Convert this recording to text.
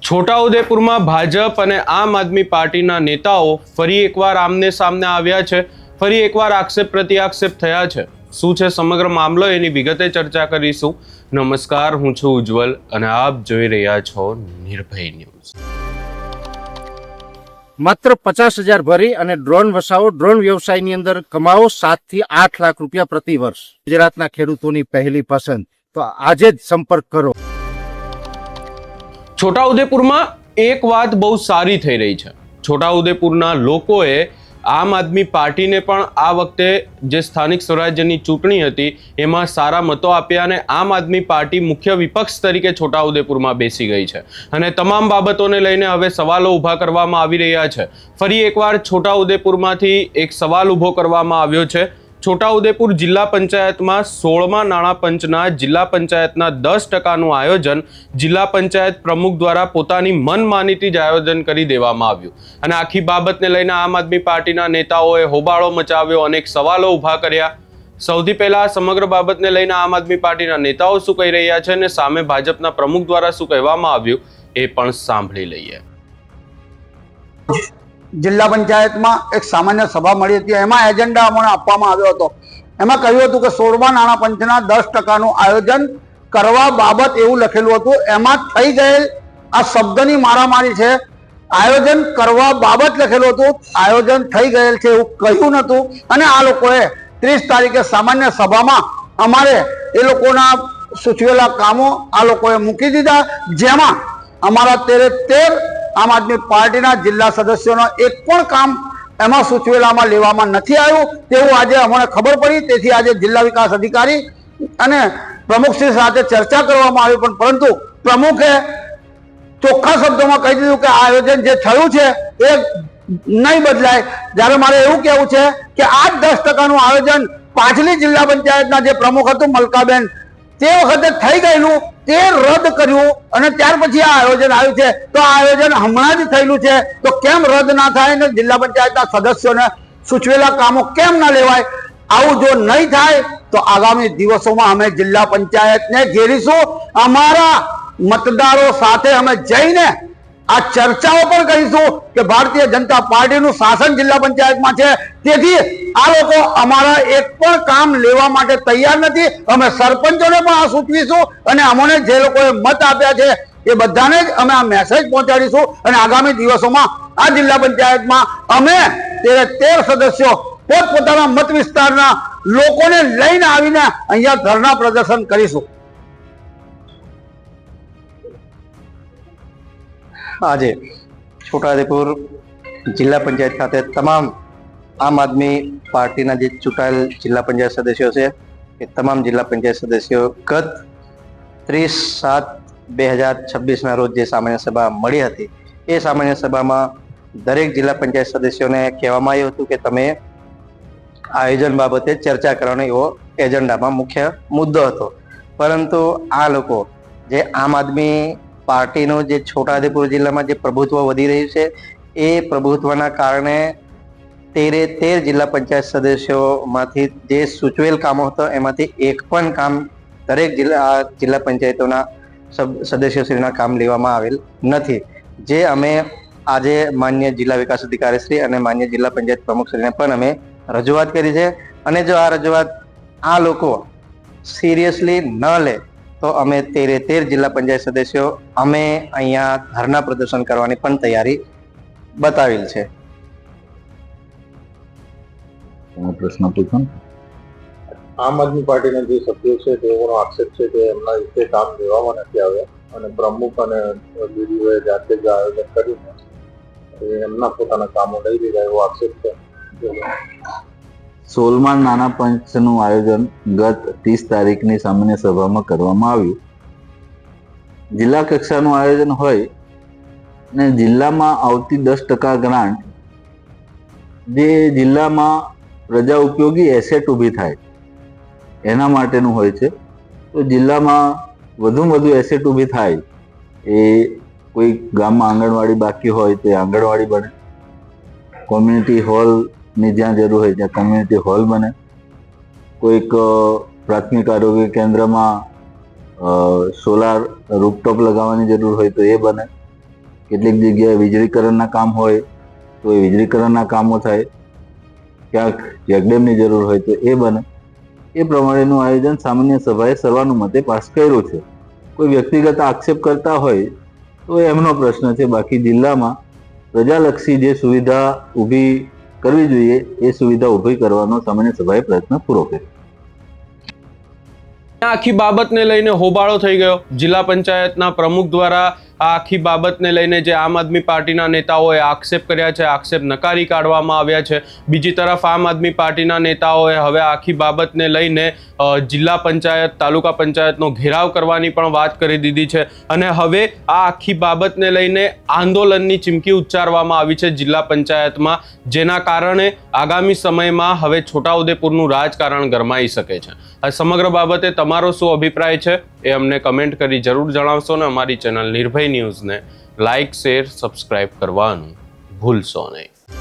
છોટાઉદેપુરમાં ભાજપ અને આમ આદમી પાર્ટીના નેતાઓ ફરી એકવાર આમને સામને આવ્યા છે. ફરી એકવાર આક્ષેપ પ્રત્યાક્ષેપ થયા છે. શું છે સમગ્ર મામલો, એની વિગતે ચર્ચા કરીશું. નમસ્કાર, હું છું ઉજ્જવલ અને આપ જોઈ રહ્યા છો નિર્ભય ન્યૂઝ. માત્ર 50,000 ભરી અને ડ્રોન વસાવો. ડ્રોન વ્યવસાયની અંદર કમાવો 7 થી 8 લાખ રૂપિયા પ્રતિ વર્ષ. ગુજરાતના ખેડૂતોની પહેલી પસંદ. તો આજે જ સંપર્ક કરો. છોટાઉદેપુરમાં એક વાત બહુ સારી થઈ રહી છે. છોટાઉદેપુરના લોકોએ આમ આદમી પાર્ટીને પણ આ વખતે જે સ્થાનિક સ્વરાજ્યની ચૂંટણી હતી એમાં સારા મતો આપ્યા અને આમ આદમી પાર્ટી મુખ્ય વિપક્ષ તરીકે છોટાઉદેપુરમાં બેસી ગઈ છે અને તમામ બાબતોને લઈને હવે સવાલો ઊભા કરવામાં આવી રહ્યા છે. ફરી એકવાર છોટાઉદેપુરમાંથી એક સવાલ ઊભો કરવામાં આવ્યો છે. છોટાઉદેપુર જિલ્લા પંચાયતમાં 16મા નાણાં પંચના જિલ્લા પંચાયતના 10%નું આયોજન જિલ્લા પંચાયત પ્રમુખ દ્વારા પોતાની મનમાનીથી જ આયોજન કરી દેવામાં આવ્યું અને આખી બાબતને લઈને આમ આદમી પાર્ટીના નેતાઓએ હોબાળો મચાવ્યો, અનેક સવાલો ઊભા કર્યા. સૌથી પહેલા સમગ્ર બાબતને લઈને આમ આદમી પાર્ટીના નેતાઓ શું કહી રહ્યા છે અને સામે ભાજપના પ્રમુખ દ્વારા શું કહેવામાં આવ્યું એ પણ સાંભળી લઈએ. જિલ્લા પંચાયતમાં એક સામાન્ય સભા મળી હતી. એમાં એજન્ડા અમને આપવામાં આવ્યો હતો. એમાં કહ્યું હતું કે 16મા નાણાં પંચના 10%નું આયોજન કરવા બાબત એવું લખેલું હતું. એમાં થઈ ગયેલ આ શબ્દની મારામારી છે. આયોજન કરવા બાબત લખેલું હતું, આયોજન થઈ ગયેલ છે એવું કહ્યું નહોતું. અને આ લોકોએ 30 તારીખે સામાન્ય સભામાં અમારે એ લોકોના સૂચવેલા કામો આ લોકોએ મૂકી દીધા, જેમાં અમારા 13 આમ આદમી પાર્ટીના જિલ્લા સદસ્યોનો એક પણ કામ એમાં સૂચવેલામાં લેવામાં નથી આવ્યું તેવું આજે અમને ખબર પડી. તેથી આજે જિલ્લા વિકાસ અધિકારી અને પ્રમુખશ્રી સાથે ચર્ચા કરવામાં આવી, પણ પરંતુ પ્રમુખે ચોખ્ખા શબ્દોમાં કહી દીધું કે આ આયોજન જે થયું છે એ નહીં બદલાય. જ્યારે મારે એવું કહેવું છે કે આ 10%નું આયોજન પાછલી જિલ્લા પંચાયતના જે પ્રમુખ હતું મલકાબેન, તે વખતે થઈ ગયેલું તે રદ કર્યું અને ત્યાર પછી આ આયોજન આવ્યું છે. તો આ આયોજન હમણાં જ થયેલું છે તો કેમ રદ ના થાય ને જિલ્લા પંચાયતના સદસ્યોને સૂચવેલા કામો કેમ ના લેવાય? આવું જો નહીં થાય તો આગામી દિવસોમાં અમે જિલ્લા પંચાયતને ઘેરીશું. અમારા મતદારો સાથે અમે જઈને આ ચર્ચાઓ પણ કરીશું કે ભારતીય જનતા પાર્ટીનું શાસન જિલ્લા પંચાયતમાં છે, તેથી આ લોકો અમારા એક પણ કામ લેવા માટે તૈયાર નથી. અમે સરપંચોને પણ આ સૂચવીશું અને અમને જે લોકોએ મત આપ્યા છે એ બધાને જ અમે આ મેસેજ પહોંચાડીશું અને આગામી દિવસોમાં આ જિલ્લા પંચાયતમાં અમે 13 સદસ્યો પોતપોતાના મત વિસ્તારના લોકોને લઈને આવીને અહીંયા ધરણા પ્રદર્શન કરીશું. આજે છોટાઉદેપુર જિલ્લા પંચાયત ખાતે તમામ આમ આદમી પાર્ટીના જે ચૂંટાયેલ જિલ્લા પંચાયત સદસ્યો છે એ તમામ જિલ્લા પંચાયત સદસ્યો ગત 30/7/2026ના રોજ જે સામાન્ય સભા મળી હતી એ સામાન્ય સભામાં દરેક જિલ્લા પંચાયત સદસ્યોને કહેવામાં આવ્યું હતું કે તમે આયોજન બાબતે ચર્ચા કરવાનો એવો એજન્ડામાં મુખ્ય મુદ્દો હતો. પરંતુ આ લોકો જે આમ આદમી પાર્ટીનું જે છોટાઉદેપુર જિલ્લામાં જે પ્રભુત્વ વધી રહ્યું છે એ પ્રભુત્વના કારણે 13 જિલ્લા પંચાયત સદસ્યોમાંથી જે સૂચવેલ કામો હતો એમાંથી એક પણ કામ દરેક જિલ્લા પંચાયતોના સદસ્યોશ્રીના કામ લેવામાં આવેલ નથી. જે અમે આજે માન્ય જિલ્લા વિકાસ અધિકારી શ્રી અને માન્ય જિલ્લા પંચાયત પ્રમુખશ્રીને પણ અમે રજૂઆત કરી છે અને જો આ રજૂઆત આ લોકો સિરિયસલી ન લે તો અમે 13 જિલ્લા પંચાયત સદસ્યો અમે અહીંયા ધરણા પ્રદર્શન કરવાની પણ તૈયારી બતાવેલ છે. પ્રશ્ન પૂછો. આમ આદમી પાર્ટીના જે સભ્યો છે તેઓનો આક્ષેપ છે કે એમના રીતે કામ લેવામાં નથી આવ્યા અને પ્રમુખ અને બીડીઓએ જાતે જ આયોજન કરીને એમના પોતાના કામો લઈ લીધા એવો આક્ષેપ છે. 16મા નાણાં પંચનું આયોજન ગત 30 તારીખની સામાન્ય સભામાં કરવામાં આવ્યું. જિલ્લા કક્ષાનું આયોજન હોય ને જિલ્લામાં આવતી 10% ગ્રાન્ટ જે જિલ્લામાં પ્રજા ઉપયોગી એસેટ ઊભી થાય એના માટેનું હોય છે. તો જિલ્લામાં વધુમાં વધુ એસેટ ઊભી થાય, એ કોઈ ગામમાં આંગણવાડી બાકી હોય તો આંગણવાડી બને, કોમ્યુનિટી હોલ ની જ્યાં જરૂર હોય ત્યાં કમ્યુનિટી હોલ બને, કોઈક પ્રાથમિક આરોગ્ય કેન્દ્રમાં સોલાર રૂફટોપ લગાવવાની જરૂર હોય તો એ બને, કેટલીક જગ્યાએ વીજળીકરણના કામ હોય તો એ વીજળીકરણના કામો થાય, ક્યાંક ચેકડેમની જરૂર હોય તો એ બને. એ પ્રમાણેનું આયોજન સામાન્ય સભાએ સર્વાનુમતે પાસ કર્યું છે. કોઈ વ્યક્તિગત આક્ષેપ કરતા હોય તો એમનો પ્રશ્ન છે. બાકી જિલ્લામાં પ્રજાલક્ષી જે સુવિધા ઊભી કરવી જોઈએ એ સુવિધા ઊભી કરવાનો સામાન્ય સભાએ પ્રયત્ન પૂરો કર્યો. આ આખી બાબતને લઈને હોબાળો થઈ ગયો. જિલ્લા પંચાયતના પ્રમુખ દ્વારા આ આખી બાબતને લઈને જે આમ આદમી પાર્ટીના નેતાઓએ આક્ષેપ કર્યા છે, આક્ષેપ નકારી કાઢવામાં આવ્યા છે. બીજી તરફ આમ આદમી પાર્ટીના નેતાઓએ હવે આખી બાબતને લઈને જિલ્લા પંચાયત, તાલુકા પંચાયતનો ઘેરાવ કરવાની પણ વાત કરી દીધી છે. અને હવે આ આખી બાબતને લઈને આંદોલનની ચીમકી ઉચ્ચારવામાં આવી છે જિલ્લા પંચાયતમાં, જેના કારણે આગામી સમયમાં હવે છોટાઉદેપુરનું રાજકારણ ગરમાઈ શકે છે. આ સમગ્ર બાબતે તમારો શું અભિપ્રાય છે એ અમને કમેન્ટ કરી જરૂર જણાવશો ને અમારી ચેનલ નિર્ભય ન્યૂઝને લાઇક, શેર, સબસ્ક્રાઇબ કરવાનું ભૂલશો નહીં.